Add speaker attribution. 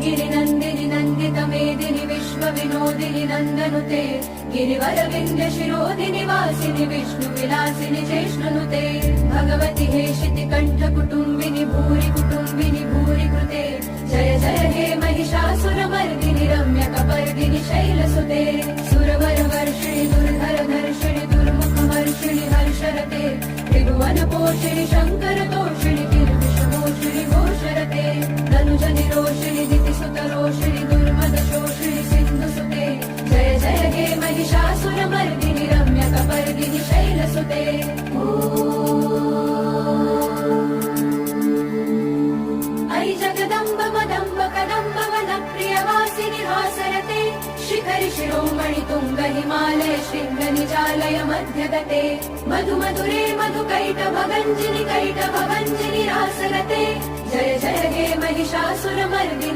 Speaker 1: गिरिनन्दिनि नन्दितमेदिनि विश्वविनोदिनि नन्दनुते गिरिवरविन्द्य शिरोधिनि वासिनि विष्णुविलासिनि चेष्णुनुते भगवति हेशिति कण्ठकुटुम्बिनि भूरि कुटुम्बिनि भूरि कृते जय जय हे महिषासुरमर्दिनि रम्यकपर्दिनि शैलसुते सुरवरवर्षिणि दुर्धरधर्षिणि दुर्मुखमर्षिणि हर्षरते त्रिभुवनपोषिणि शङ्करतोषिणि किल्बिषमोषिणि घोषरते धनुजनिरोषिणि दितिसुतरोषिणि दुर्मदशोषिणि सिन्धुसुते जय जय हे महिषासुरमर्दिनि रम्यकपर्दिनि शैलसुते ऐ जगदम्ब मदम्ब कदम्ब वनप्रियवासिनि हासरते शिखरि शिरोमणि तुङ्ग हिमालय शृङ्ग निजालय मध्यगते मधु मधुरे मधुकैटभगञ्जिनि कैटभगञ्जिनि रासरते जय जय हे महिषासुरमर्दिनि